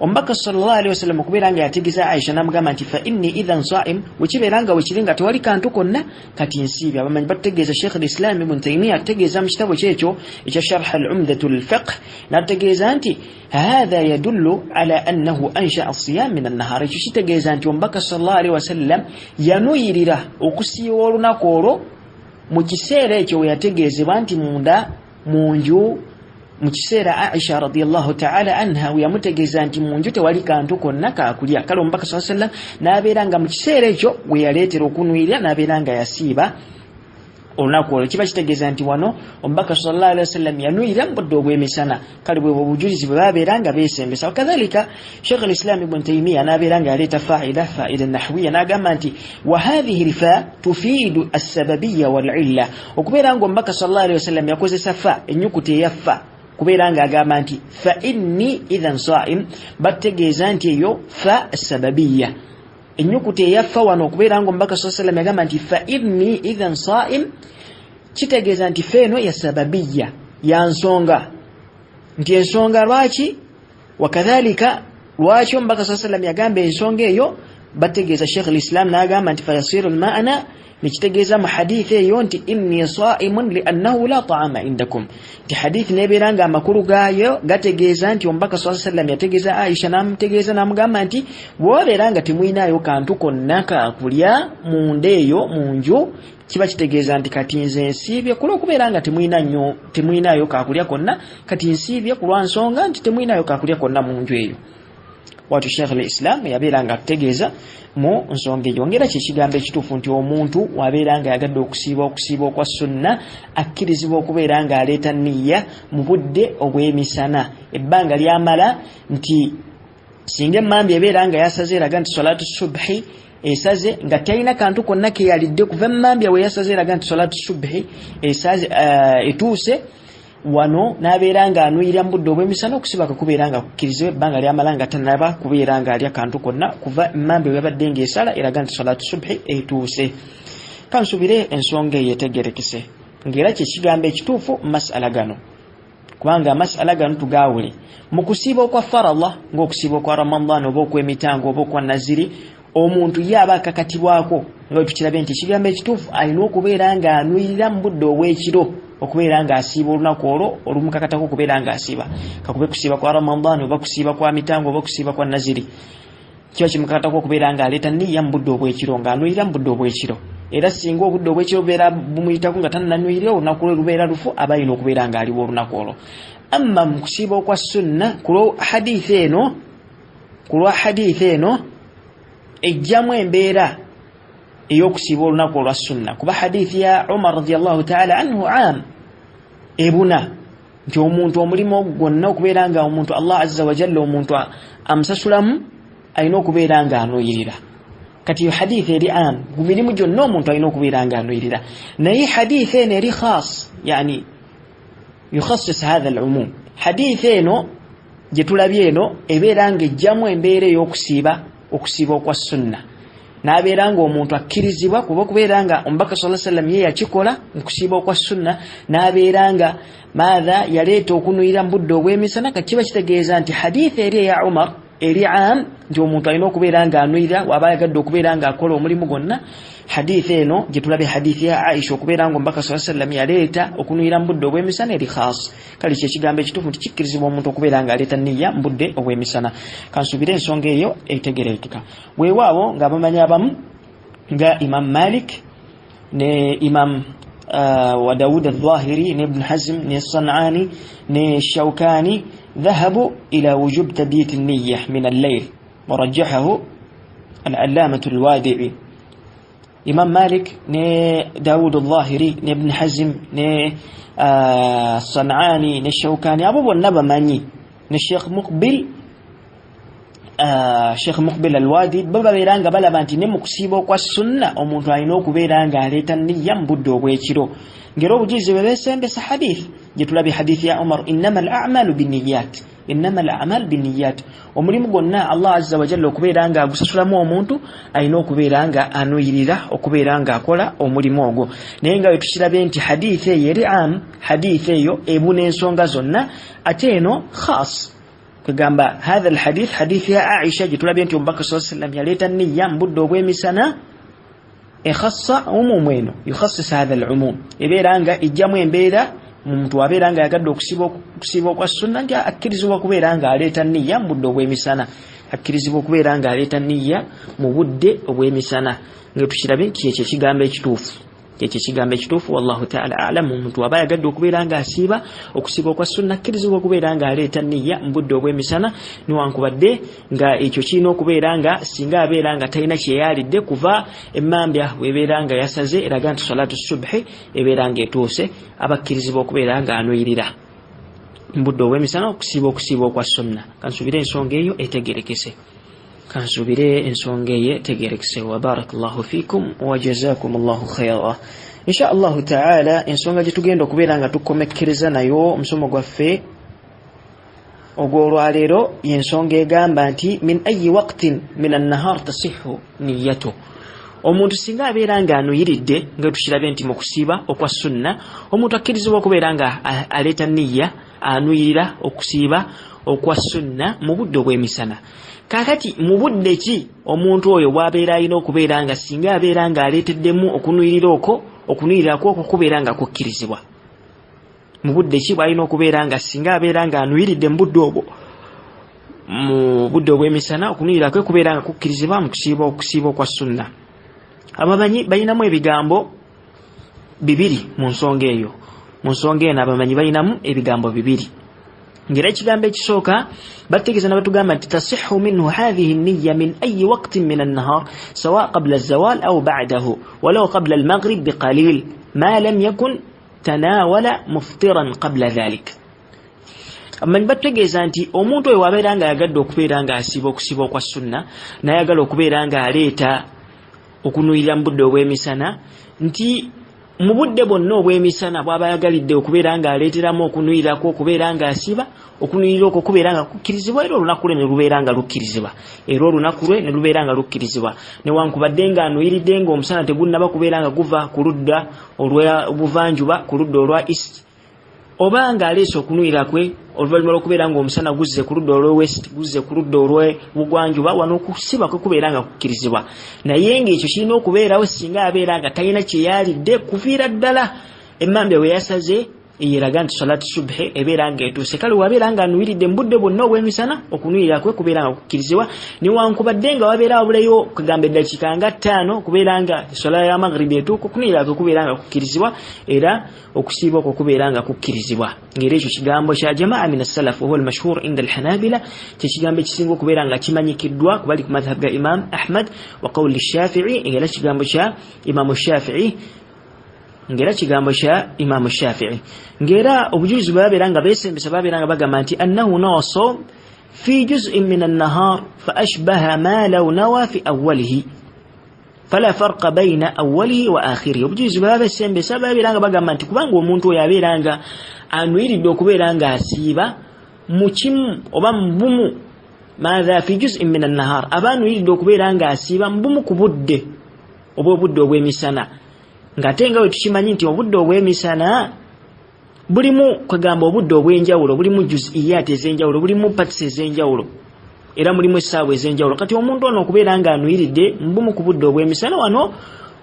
Omubaka sallallahu alayhi wasallam okubeera nga yategeeza Aisha n'amugamba nti fa inni idhan sa'im, wekibeera nga wekiri nga tewali kantu konna kati nsiibye. Abamanyi bategeeza Sheikh al-Islam Ibn Taymiyyah ategeeza mu kitabo kyekyo ekya Sharh al-Umdatul Fiqh n'ategeeza nti hadha yadullu ala annahu ansha'a as-siyam min an-nahar. Ekyo kitegeeza nti omubaka sallallahu alayhi wasallam yanuyirira okusiiwa olunaku olwo mu kiseera ekyo we yategeezebwa nti munda mu nju mukiseera Aisha radiyallahu ta'ala anha yamutegeeza nti munju tewali kantu konna kaakulya kale omubaka sallallahu alaihi wasallam n'abeeranga mu kiseera ekyo we yaleetera okunwirira n'abeeranga yasiiba olunaku olwo. Kiba kitegeeza nti wano omubaka sallallahu alaihi wasallam yanwirira mu budde obw'emisana kale bwe bujulizi bwe babeeranga beesembesa. Wakadhalika Sheikh al-Islam Ibn Taymiyyah n'abeeranga yaleeta faida nahwiya n'agamba nti wa hadhihi al-fa tufiidu as-sababiyya wal-illa, okubeera nga omubaka sallallahu alaihi wasallam yakozesa fa ennyukuta eyaffa kubeera nga agamba nti fa inni idhan sa'im, bategeeza nti eyo fa as-sababiyya ennyukuta eyaffa wano okubeera nga omubaka sallallahu alaihi wasallam yagamba nti fa inni idhan sa'im, kitegeeza nti feeno ya sababiyya ya nsonga, nti ensonga lwaki wakadhalika lwaki omubaka sallallahu alaihi wasallam yagamba ensonga eyo, bategeeza Sheikh al-Islam n'agamba nti fayasiru al-ma'ana, nikitegeeza mu hadithi eyo nti inni sa'imun li'annahu la ta'ama indakum, nti hadithi nebeera nga amakulu gaayo gategeeza nti omubaka sallallahu alaihi wasallam yategeeza Aisha n'amutegeeza n'amugamba nti bw'obeera nga temuyinaayo kantu konna kaakulya munda eyo mu nju, kiba kitegeeza nti kati nze nsiibye ku lw'okubeera nga temuyinaayo kaakulya konna, kati nsiibye ku lwa nsonga nti temuyinaayo kaakulya konna mu nju eyo. Watu Sheikh al-Islam yabeera nga atutegeeza mu nsonga eyo. Ngera kyekigambo ekituufu nti omuntu wabeera nga yagadde okusiiba okwa sunna akkirizibwa okubeera nga aleeta niyya mu budde obw'emisana, ebbanga lyamala nti singa emmambya ebeera nga yasaze eraga nti salatu subhi esaze nga talina kantu konna ke yalidde kuva emmambya we yasaze eraga nti salatu subhi esaze etuuse, wano n'abeera nga anwirira mu budde obw'emisana okusiba kubeera nga kukkirizibwa ebbanga lyamala nga tanaba kubeera nga alya kantu konna kuva emmambya we yabadde ng'esala eraga nti salatu subhi etuuse. Kansubire ensonga eyo etegerekese ng'era kyekigambo ekituufu mu masala gano, kubanga amasala gano tugaawule mu kusiiba okwa farallah ng'okusiiba okwa Ramadan oba okw'emitango oba okwa naziri, omuntu ye aba akakatibwako nga tukirabe nti ekigambo ekituufu alina okubeera nga anwirira mu budde obw'ekiro okubeera nga asiiba olunaku olwo olumukakatako okubeera nga asiiba, kakube kusiiba kwa Ramadan oba kusiiba kwa mitango oba kusiiba kwa naziri, kiba kimukakatako okubeera nga aleeta niyya mu budde obw'ekiro nga anwirira mu budde obw'ekiro. Era singa obudde obw'ekiro bubeera bumuyitako nga tannanwirira olunaku lwe lubeera lufu, aba alina okubeera nga aliwo olunaku olwo. Amma mu kusiiba okwa sunna ku lwa hadithi eno ejjamu embeera ey'okusiiba olunaku olwa sunna, kuba hadithi ya Umar radiyallahu ta'ala anhu ebuna nti omuntu omulimu gwonna okubeera nga omuntu Allah azza wa jalla omuntu amusasulamu alina okubeera nga anwirira. Kati yo hadithi eri ku mirimu gyonna omuntu alina okubeera nga anwirira, naye hadithi eno eri khas, yani yukhassis hadha al-umum. Hadithi eno gye tulabye eno ebeera nga ejjamu embeera ey'okusiiba okwa sunna, n'abeera nga omuntu akkirizibwa kuba okubeera nga omubaka sallallahu alaihi wasallam ye yakikola mu kusiiba okwa sunna, n'abeera nga maadha yaleeta okunwirira mu budde obw'emisana. Kiba kitegeeza nti hadithi eri eya Umar eri nti omuntu alina okubeera nga anwirira waba ayagadde okubeera nga akola omulimu gwonna. Hadithi eno gye tulabe hadithi ya Aisha okubeera nga omubaka sallallahu alaihi wasallam yaleeta okunwirira mu budde obw'emisana eri khas, kale kyekigambo ekituufu nti kikkirizibwa omuntu okubeera nga aleeta niyya mu budde obw'emisana. Kansubire ensonga eyo etegerekeka. Weewaawo nga bamanyi abamu nga Imam Malik ne Imam wa Dawud al-Zahiri ne Ibn Hazm ne San'ani ne Shawkani ذهبوا إلى وجوب تبييت النية من الليل ورجحه العلامة الوادعي. إمام مالك ني داود الظاهري ني ابن حزم ني الصنعاني ني الشوكاني أبو النبا ماني ني الشيخ مقبل الوادي بابا بيرانغا بلا بانتي ني مكسيبو kwa sunna omuntu alina okubeera nga aleeta niyya mu budde obw'ekiro. Ngero obujulizi bwe beesembesa hadith gye tulabye hadithi ya Umar, innamal a'malu binniyat, omulimu gwonna Allah azza wa jalla okubeera nga agusasulamu omuntu alina okubeera nga anwirira okubeera nga akola omulimu ogwo. Naye nga wetukirabe nti hadithi eyo eri hadithi eyo ebuna ensonga zonna, ate eno khas kugamba hadha alhadith hadithi ya Aisha gye tulabye nti omubaka sallallahu alaihi wasallam yaleeta niyya mu budde obw'emisana ekhassa umumu eno yukhassis hadha al-umum, ebeera nga ejjamu embeera omuntu wabeera nga yagadde okusiiba okwa sunna nti akkirizibwa kubeera nga aleeta niyya mu budde obw'emisana, akkirizibwa okubeera nga aleeta niyya mu budde obw'emisana. Nga tukirabe nti ekyo ekigambo ekituufu kigambo ekituufu wallahu ta'ala a'lam. Omuntu aba yagadde okubeera nga asiiba okusiba kwa sunna akkirizibwa okubeera nga aleeta niyya mu budde obw'emisana newankubadde nga ekyo kirina okubeera nga singa abeera nga talina kyeyalidde kuva emmambya webeera nga yasaze eraga nti salatu subhi ebeera nga etuuse abakkirizibwa okubeera nga anwirira mu budde obw'emisana okusiba okwa sunna. Kansubire ensonga eyo etegerekese. Wa barakallahu fikum wa jazakumullahu khayra. Insha Allah ta'ala ensonga gye tugenda okubeera nga tukomekkereza nayo omusomo gwaffe ogw'olwaleero y'ensonga egamba nti min ayi waqtin min an-nahar tasihhu niyyatu. Omuntu singa abeera nga anuyiridde nga tukirabe nti mu kusiiba okwa sunna omuntu akkirizibwa okubeera nga aleeta niyya anuyirira okusiiba okwa sunna mu budde obw'emisana. Kakati mu budde ki omuntu oyo bw'abeera alina okubeera nga singa abeera nga aleeteddemu okunuyirira okwo kubeera nga kukkirizibwa? Mu budde ki bw'alina okubeera nga singa abeera nga anuyiridde mu budde obw'emisana okunuyirira kwe kubeera nga kukkirizibwa mu okusiiba okwa sunna? Abamanyi balinamu ebigambo bibiri mu nsonga eyo. Mu nsonga eno abamanyi balinamu ebigambo bibiri. Ngera ekigambo ekisooka bategeeza nabatugamba nti tasihhu minhu hadhihi niyya min ayi waqtin min an-nahar sawa qabla az-zawal aw ba'dahu walau qabla al-maghrib biqalil ma lam yakun tanawala muftiran qabla dhalik. Amanyi bategeeza nti omuntu oyo wabeera nga ayagadde okubeera nga asiba okusiba okwa sunna nayagala okubeera nga aleeta okunuyirira mu budde obw'emisana nti mu budde bwonna obw'emisana bw'aba yagalidde okubeera nga aleeteramu okunuyirako okubeera nga asiba okunuyirira okwo kubeera nga kukkirizibwa era olunaku lwe ne lubeera nga lukkirizibwa newankubadde nga anuyiridde nga omusana tegunnaba kubeera nga guva ku ludda olw'obuvanjuba ku ludda olwa east oba nga aleese okunuyira kwe oluvannyuma lw'okubeera nga omusana guzze ku ludda olw'owest guzze ku ludda olw'obugwanjuba wano okusiba kwe kubeera nga kukkirizibwa. Naye ng'ekyo kirina okubeerawo singa abeera nga talina kyeyalidde kuviira ddala emmambya we yasaze eraga nti salatu subhi ebeera nga etuuse. Kale wabeera nga anuyiridde mu budde bwonna obw'emisana okunuyira kwe kubeera nga kukkirizibwa newankubadde nga wabeera wabuleyo kugamba eddakiika nga 5 kubeera nga sola ya maghribi etuuka okunuyira kwe kubeera nga kukkirizibwa era okusiiba okwo kubeera nga kukkirizibwa. Ng'era ekyo kigambo kya jamaa min as-salaf huwa al-mashhur inda al-hanabila kyekigambo ekisinga okubeera nga kimanyikiddwa kubali ku madhhab ga Imam Ahmad wa qawli Shafi'i era kigambo kya Imam Shafi'i ngera obujulizi babeera nga beesembesa babeera nga bagamba nti annahu nawa sawm fi juz'in min an-nahar fa ashbaha ma law nawa fi awwalihi fala farqa bayna awwalihi wa akhirihi. Obujulizi beesembesa babeera nga bagamba nti kubanga omuntu oyo abeera nga anuyiridde okubeera nga asiiba mu kimu oba mu bumu madha fi juz'in min an-nahar aba anuyiridde okubeera nga asiiba mu bumu ku budde obw'obudde obw'emisana ng'ate nga we tukimanyi nti obudde obw'emisana bulimu kwegamba obudde obw'enjawulo bulimu juz'iyat ez'enjawulo bulimu parts ez'enjawulo era mulimu essaawa ez'enjawulo. Kati omuntu ono okubeera nga anuyiridde mu bumu ku budde obw'emisana wano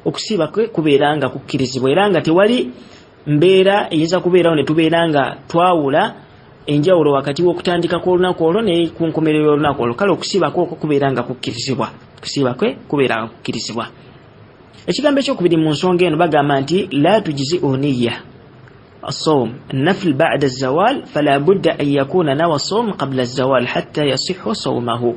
okusiiba kwe kubeera nga kukkirizibwa era nga tewali mbeera eyinza kubeerawo ne tubeera nga twawula enjawulo wakati w'okutandika kw'olunaku olwo ne ku nkomerero y'olunaku olwo. Kale okusiiba kwe kubeera nga kukkirizibwa. Ekigambo ekyokubiri mu nsonga eno bagamba nti la tujzi'u niyya as-sawm an-nafl ba'da az-zawal fala budda an yakuna nawa as-sawm qabla az-zawal hatta yasihhu sawmahu.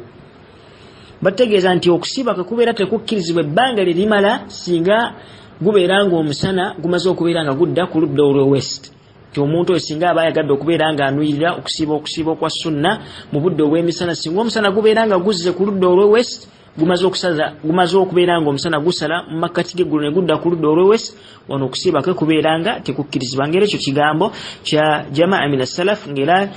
Bategeeza nti okusiba kwe kubeera tekukkirizibwa ebbanga lye limala singa gubeera nga omusana gumaze okubeera nga gudda ku ludda olw'owest. Nti omuntu oyo singa aba ayagadde okubeera nga anuyirira okusiba okwa sunna mu budde obw'emisana singa omusana gubeera nga guzze ku ludda olw'owest gumaze okubeera nga omusana gusala mu makkati g'eggulu ne gudda ku ludda olw'owest wano okusiiba kwe kubeera nga tekukkirizibwa. Ngera ekyo kigambo kya jamaa min as-salaf ngera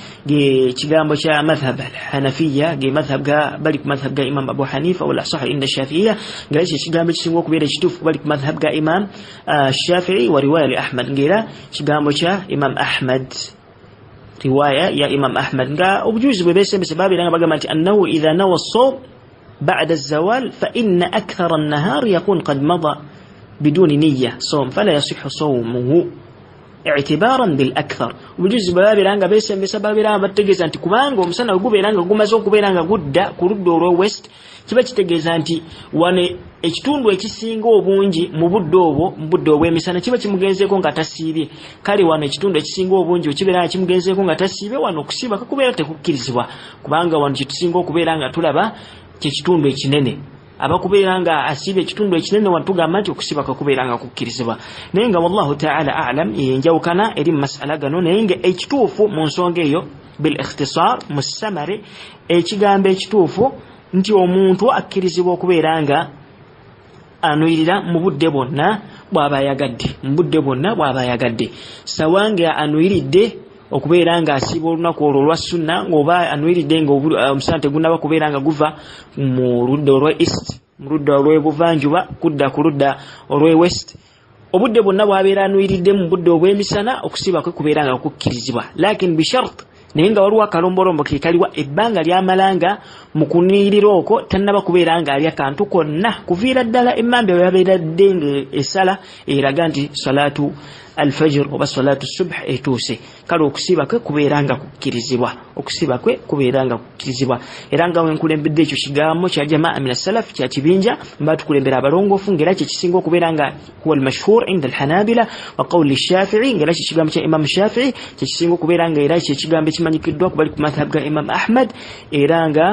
kigambo kya madhhab al-Hanafiyya madhhab bali ku madhhab ga Imam Abu Hanifa wala sahih inda Shafi'iyya ngera ekyo kigambo kisinga okubeera ekituufu bali ku madhhab ga Imam Shafi'i wa riwaya li Ahmad ngera kigambo kya Imam Ahmad riwaya ya Imam Ahmad nga obujulizi bwe beesembese babeera nga bagamba nti annahu idha nawa as-sawm بعد الزوال فإن أكثر النهار يكون قد مضى بدون نية صوم فلا يصح صومه. اعتبارا بالأكثر وبجوز بابiranga besembesa babiranga bategeza nti kubanga omusana gubeeranga gumaze okubeeranga gudda ku ludda olwo west kiba kitegeeza nti wane ekitundu ekisinga obungi mu budde obw'emisana kiba kimugenzeeko nga tasiibye kale wano ekitundu ekisinga obungi okibeera kimugenzeeko nga tasiibye wano okusiiba kakubeera tekukkirizibwa kubanga wano kitusinga okubeera nga tulaba kyekitundu ekinene abakubeera nga asiibye ekitundu ekinene wano tugamba nti okusiiba kakubeera nga kukkirizibwa naye nga wallahu ta'ala a'lam yenjawukana eri masala gano naye nga ekituufu mu nsonga eyo bil ikhtisar mu samare ekigambo ekituufu nti omuntu akkirizibwa okubeera nga anuyirira mu budde bwonna bw'aba ayagadde sawanga anuyiridde okubeera nga asiiba olunaku olwo olwa sunna ng'oba anuyiridde nga omusana tegunnaba kubeera nga guva mu ludda olwa east mu ludda olw'ebuvanjuba kudda ku ludda olw'ewest obudde bwonna bw'abeera anuyiridde mu budde obw'emisana okusiiba kwe kubeera nga kukkirizibwa lakin bishart naye nga waliwo akalombolombo ke kaliwa ebbanga lyamalanga mu kunuyirira okwo tannaba kubeera nga alya kantu konna kuviira ddala emmambya bwe yabeera dde ng'esala eraga nti salaatu alfajr oba salaatu subh etuuse kale okusiiba kwe kubeera nga kukkirizibwa era nga wenkulembedde ekyo kigambo kya jamaa min as-salaf kya kibinja mba tukulembera abalongoofu ngera kye kisinga okubeera nga huwa al-mashhur inda al-hanabila wa qawli ash-shafi'i ngera kye kigambo kya imam shafi'i kye kisinga okubeera nga era kye kigambo ekimanyikiddwa kubali ku madhhab ga imam ahmad era nga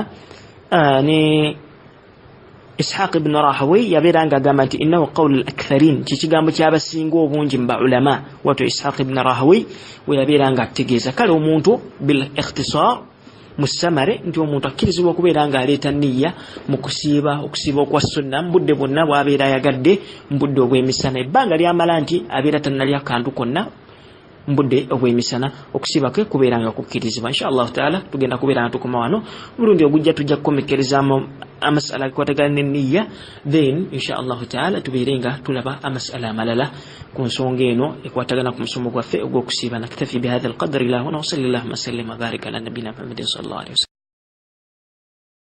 ne إسحاق بن راهوي يبيران قامت إنه قول الأكثرين تيجي كيابسينغو بونجم بعلماء وتو إسحاق بن راهوي ويبيران قاتجيزا كلو مونتو بالاختصار مستمر نتو مونتو كيرزو كوبيران قاليتا النية مكسيبا والسنة مبدو بنا وابيرا يقدي مبدو بويمسانا بانغا ليامالانتي أبيرا تناليا كاندو كنا mbudde obwemisana okusiba kwe kubeeranga kukkirizibwa inshallah taala tugenda kubeeranga tukoma wano mulundi ogujja tujja kukomekerezaamu amasala akwatagana n'enniya then inshallah taala tubeerenga tulaba amasala amalala ku nsonga eno ekwatagana ku musomo gwaffe ogw'okusiiba naktafi bihadha alqadri ila huna wa sallallahu wa sallam wa baraka ala nabiyina muhammadin sallallahu alaihi wasallam